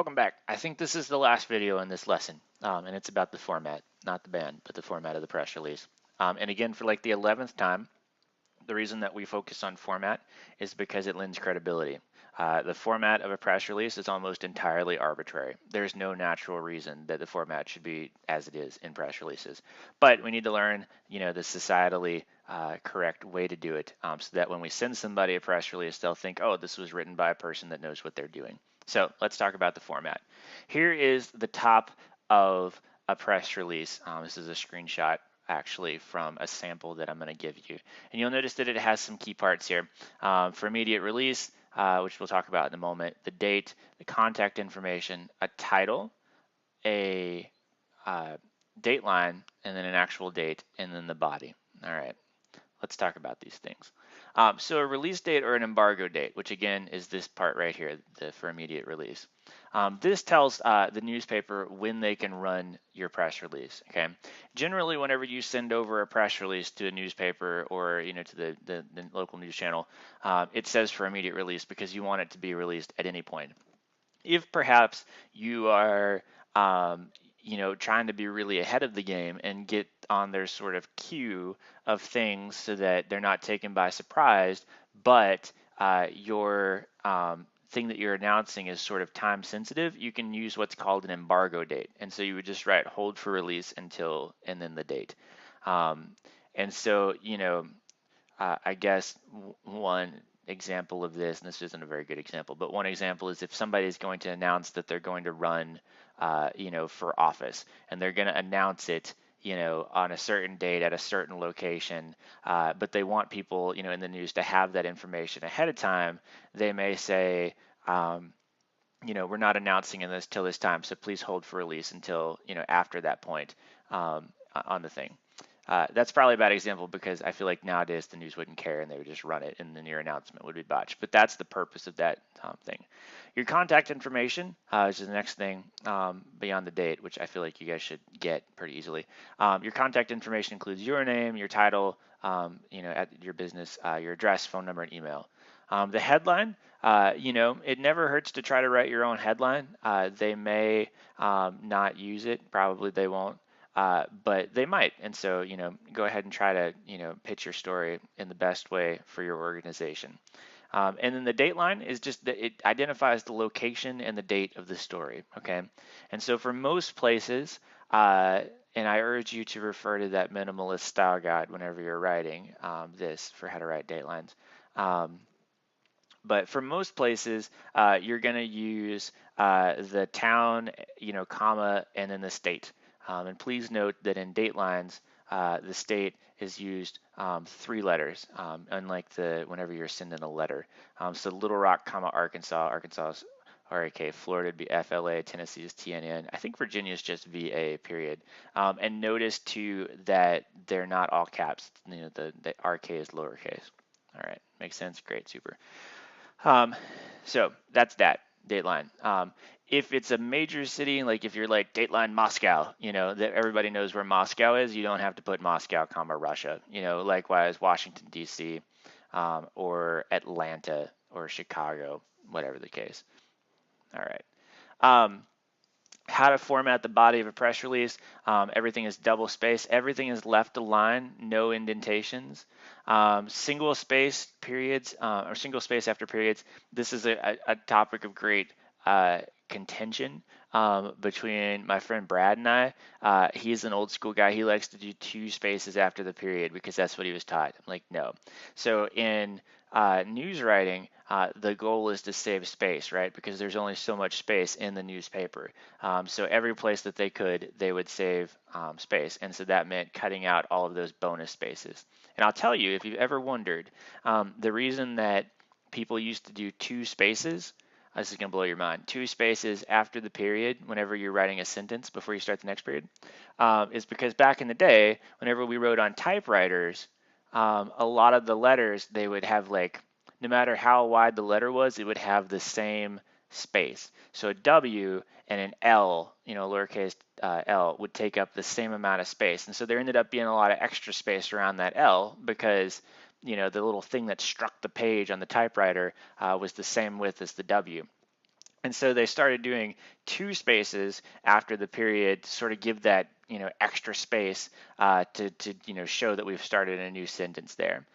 welcome back. I think this is the last video in this lesson, and it's about the format, not the band, but the format of the press release. And again, for like the 11th time, the reason that we focus on format is because it lends credibility. The format of a press release is almost entirely arbitrary. There's no natural reason that the format should be as it is in press releases. But we need to learn, the societally correct way to do it, so that when we send somebody a press release, they'll think, oh, this was written by a person that knows what they're doing. So let's talk about the format. Here is the top of a press release. This is a screenshot actually from a sample that I'm going to give you. And you'll notice that it has some key parts here. For immediate release, which we'll talk about in a moment, the date, the contact information, a title, a date line, and then an actual date, and then the body. All right, let's talk about these things. So a release date or an embargo date, which again is this part right here, for immediate release. This tells the newspaper when they can run your press release. Okay. Generally, whenever you send over a press release to a newspaper or to the local news channel, it says for immediate release because you want it to be released at any point. If perhaps you are trying to be really ahead of the game and get on their sort of queue of things so that they're not taken by surprise, but your thing that you're announcing is sort of time sensitive, you can use what's called an embargo date. And so you would just write hold for release until, and then the date. And so, I guess one example of this, and this isn't a very good example, but one example is if somebody is going to announce that they're going to run, for office, and they're going to announce it, on a certain date at a certain location, but they want people, in the news to have that information ahead of time, they may say, we're not announcing this till this time, so please hold for release until, after that point on the thing. That's probably a bad example because I feel like nowadays the news wouldn't care and they would just run it and then your announcement would be botched. But that's the purpose of that thing. Your contact information, which is the next thing beyond the date, which I feel like you guys should get pretty easily. Your contact information includes your name, your title, at your business, your address, phone number, and email. The headline, it never hurts to try to write your own headline. They may not use it, probably they won't. But they might. And so, go ahead and try to, pitch your story in the best way for your organization. And then the date line is just that it identifies the location and the date of the story. Okay. And so for most places, and I urge you to refer to that minimalist style guide whenever you're writing this for how to write datelines. But for most places, you're going to use the town, comma, and then the state. And please note that in datelines, the state is used 3 letters, unlike whenever you're sending a letter. So Little Rock, comma, Arkansas, Arkansas is RAK, Florida would be FLA, Tennessee is TNN. I think Virginia is just VA, period. And notice too that they're not all caps. The RK is lowercase. All right, makes sense. Great, super. So that's that. Dateline. If it's a major city, like if you're like Dateline Moscow, that everybody knows where Moscow is, you don't have to put Moscow, comma, Russia. Likewise Washington D.C. Or Atlanta or Chicago, whatever the case. All right. How to format the body of a press release. Everything is double space. Everything is left aligned, no indentations. Single space periods or single space after periods. This is a topic of great contention between my friend Brad and I. He's an old school guy. He likes to do 2 spaces after the period because that's what he was taught. I'm like, no. So in news writing, the goal is to save space, right? Because there's only so much space in the newspaper. So every place that they could, they would save space. And so that meant cutting out all of those bonus spaces. And I'll tell you, if you've ever wondered, the reason that people used to do 2 spaces, this is going to blow your mind, 2 spaces after the period, whenever you're writing a sentence before you start the next period, is because back in the day, whenever we wrote on typewriters, a lot of the letters, they would have no matter how wide the letter was, it would have the same space. So a W and an L, lowercase l, would take up the same amount of space. And so there ended up being a lot of extra space around that L because, the little thing that struck the page on the typewriter was the same width as the W. And so they started doing two spaces after the period to sort of give that, extra space to show that we've started a new sentence there.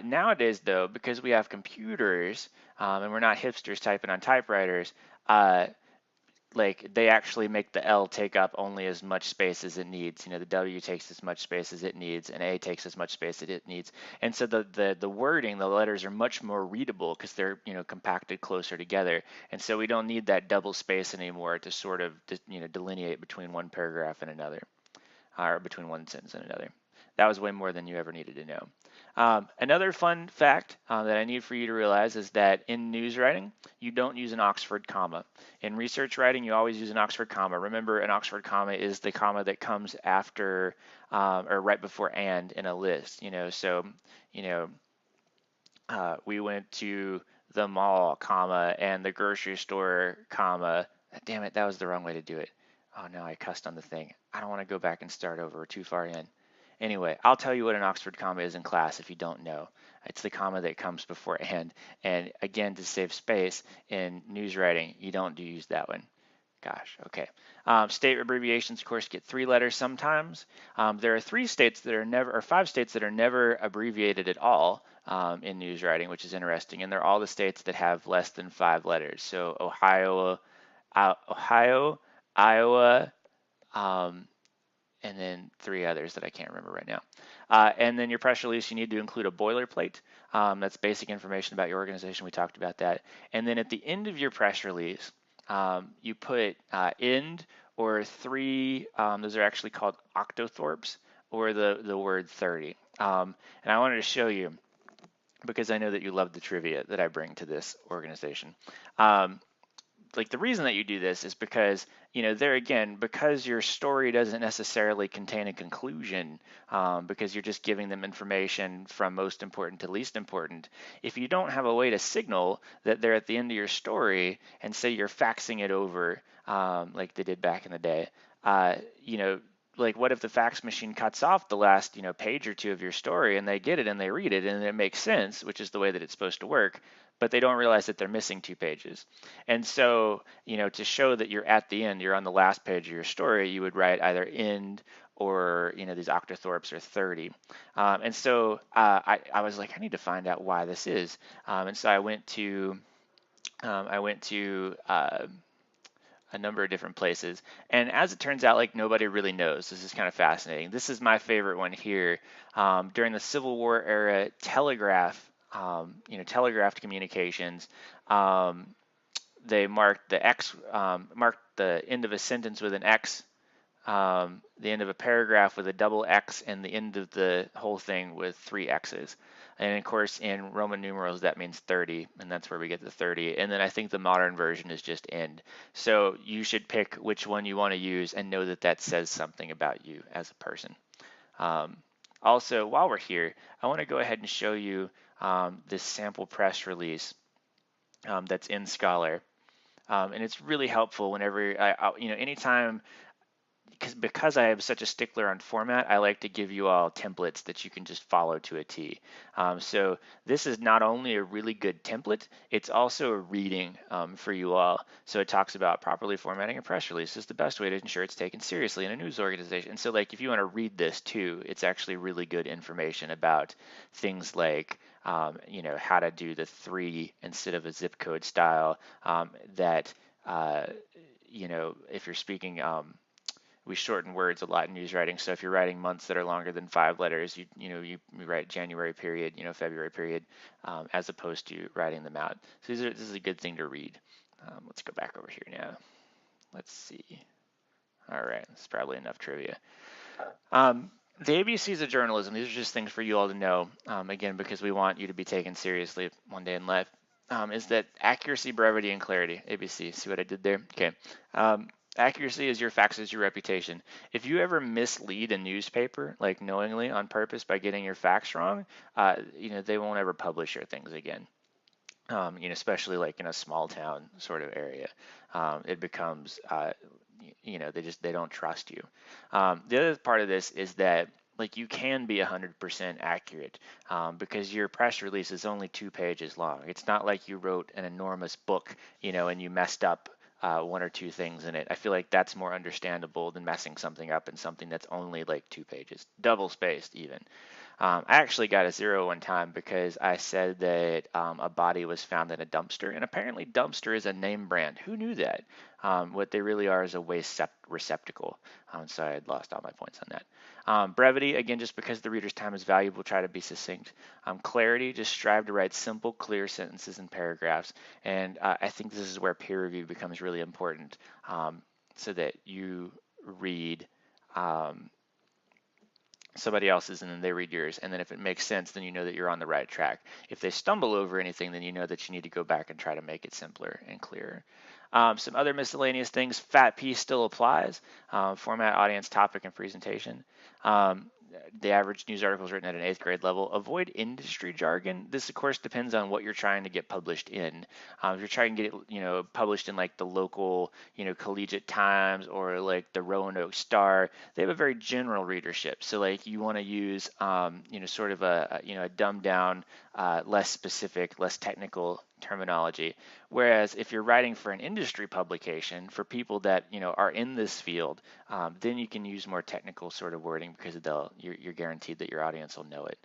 Nowadays, though, because we have computers and we're not hipsters typing on typewriters, uh, like they actually make the L take up only as much space as it needs. The W takes as much space as it needs, and A takes as much space as it needs. And so the wording, the letters are much more readable because they're compacted closer together. And so we don't need that double space anymore to sort of delineate between one paragraph and another, or between one sentence and another. That was way more than you ever needed to know. Another fun fact that I need for you to realize is that in news writing, you don't use an Oxford comma. In research writing, you always use an Oxford comma. Remember, an Oxford comma is the comma that comes after or right before and in a list. So you know, we went to the mall, comma, and the grocery store, comma. Damn it, that was the wrong way to do it. Oh no, I cussed on the thing. I don't want to go back and start over. We're too far in. Anyway, I'll tell you what an Oxford comma is in class if you don't know. It's the comma that comes before and. And again, to save space in news writing, you don't use that one. Gosh, okay. State abbreviations, of course, get 3 letters sometimes. There are 3 states that are never, or 5 states that are never abbreviated at all in news writing, which is interesting. And they're all the states that have less than 5 letters. So Ohio, Iowa, and then 3 others that I can't remember right now. And then your press release, you need to include a boilerplate. That's basic information about your organization. We talked about that. And then at the end of your press release, you put end or 3, those are actually called octothorpes, or the word 30. And I wanted to show you, because I know that you love the trivia that I bring to this organization. Like the reason that you do this is because there again, because your story doesn't necessarily contain a conclusion, because you're just giving them information from most important to least important. If you don't have a way to signal that they're at the end of your story, and say you're faxing it over like they did back in the day, like what if the fax machine cuts off the last page or 2 of your story, and they get it and they read it and it makes sense, which is the way that it's supposed to work, but they don't realize that they're missing 2 pages. And so, to show that you're at the end, you're on the last page of your story, you would write either end or, these octothorpes are 30. And so I was like, I need to find out why this is. And so I went to a number of different places. And as it turns out, like nobody really knows. This is kind of fascinating. This is my favorite one here. During the Civil War era, telegraphed communications, they marked the end of a sentence with an X, the end of a paragraph with a double X, and the end of the whole thing with 3 X's. And of course, in Roman numerals, that means 30, and that's where we get the 30. And then I think the modern version is just end. So you should pick which one you want to use and know that that says something about you as a person. Also, while we're here, I want to go ahead and show you this sample press release that's in Scholar. And it's really helpful whenever, anytime, because I am such a stickler on format, I like to give you all templates that you can just follow to a T. So this is not only a really good template, it's also a reading for you all. So it talks about properly formatting a press release is the best way to ensure it's taken seriously in a news organization. And so like if you want to read this too, it's actually really good information about things like how to do the 3 instead of a zip code style, that if you're speaking, we shorten words a lot in news writing. So if you're writing months that are longer than 5 letters, you write January period, February period, as opposed to writing them out. So this is a good thing to read. Let's go back over here now. Let's see. All right, that's probably enough trivia. The ABCs of journalism, these are just things for you all to know, again, because we want you to be taken seriously one day in life, is that accuracy, brevity, and clarity. ABC, see what I did there? Okay. Accuracy is your facts, is your reputation. If you ever mislead a newspaper, like knowingly on purpose by getting your facts wrong, they won't ever publish your things again. Especially like in a small town sort of area, it becomes, they don't trust you. The other part of this is that like you can be 100% accurate because your press release is only 2 pages long. It's not like you wrote an enormous book, and you messed up one or two things in it. I feel like that's more understandable than messing something up in something that's only like 2 pages, double spaced even. I actually got a 0 one time because I said that a body was found in a dumpster, and apparently dumpster is a name brand. Who knew that? What they really are is a waste receptacle. So I had lost all my points on that. Brevity, again, just because the reader's time is valuable, try to be succinct. Clarity, just strive to write simple, clear sentences and paragraphs. And I think this is where peer review becomes really important, so that you read somebody else's and then they read yours, and then if it makes sense, then you know that you're on the right track. If they stumble over anything, then you know that you need to go back and try to make it simpler and clearer. Some other miscellaneous things, fat piece still applies. Format, audience, topic, and presentation. The average news article is written at an 8th grade level. Avoid industry jargon. This, of course, depends on what you're trying to get published in. If you're trying to get it, published in like the local, Collegiate Times or like the Roanoke Star, they have a very general readership. So like you want to use, sort of a dumbed down, less specific, less technical terminology. Whereas if you're writing for an industry publication for people that are in this field, then you can use more technical sort of wording because you're guaranteed that your audience will know it.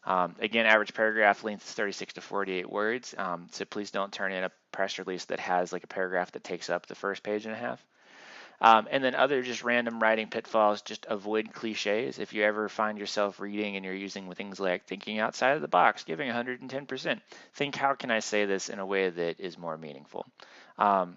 Again, average paragraph length is 36 to 48 words. So please don't turn in a press release that has like a paragraph that takes up the first page and a half. And then other just random writing pitfalls, just avoid cliches. If you ever find yourself reading and you're using things like thinking outside of the box, giving 110%, think, how can I say this in a way that is more meaningful? And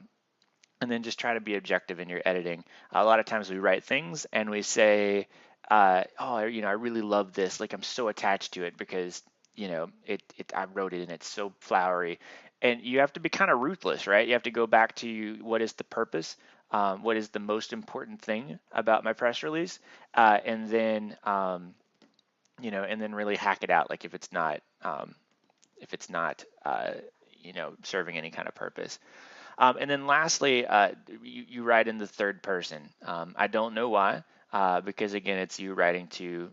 then just try to be objective in your editing. A lot of times we write things and we say, I really love this. Like I'm so attached to it because, I wrote it and it's so flowery. And you have to be kind of ruthless, right? You have to go back to what is the purpose? What is the most important thing about my press release? And then, and then really hack it out. Like if it's not, serving any kind of purpose. And then lastly, you write in the third person. I don't know why, because again, it's you writing to,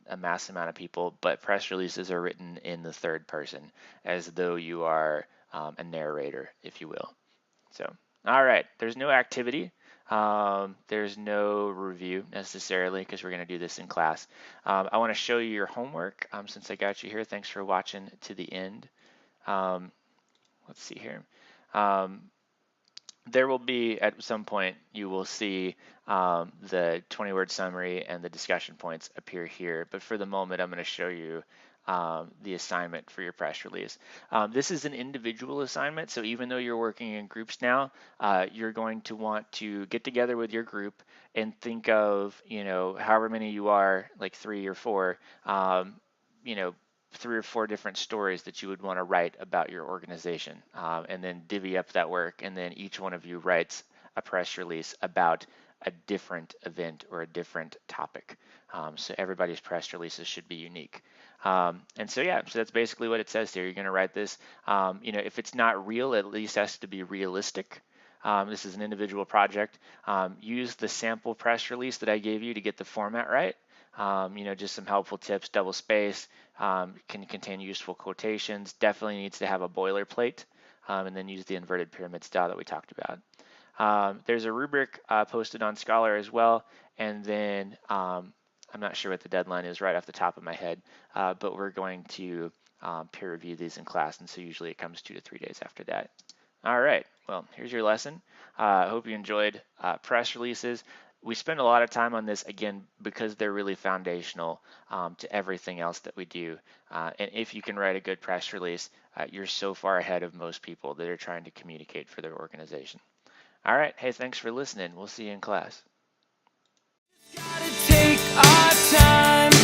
a mass amount of people, but press releases are written in the third person as though you are a narrator, if you will. So, all right, there's no activity. There's no review necessarily because we're going to do this in class. I want to show you your homework since I got you here. Thanks for watching to the end. Let's see here. There will be, at some point, you will see the 20-word summary and the discussion points appear here. But for the moment, I'm going to show you the assignment for your press release. This is an individual assignment, so even though you're working in groups now, you're going to want to get together with your group and think of, however many you are, like 3 or 4, 3 or 4 different stories that you would want to write about your organization, and then divvy up that work, and then each one of you writes a press release about a different event or a different topic. So everybody's press releases should be unique. And so that's basically what it says here. You're going to write this. If it's not real, it at least has to be realistic. This is an individual project. Use the sample press release that I gave you to get the format right. Just some helpful tips: double space, can contain useful quotations, definitely needs to have a boilerplate, and then use the inverted pyramid style that we talked about. There's a rubric posted on Scholar as well, and then I'm not sure what the deadline is right off the top of my head, but we're going to peer review these in class, and so usually it comes 2 to 3 days after that. All right, well, here's your lesson. I hope you enjoyed press releases. We spend a lot of time on this, again, because they're really foundational to everything else that we do. And if you can write a good press release, you're so far ahead of most people that are trying to communicate for their organization. All right, hey, thanks for listening. We'll see you in class. Gotta take our time.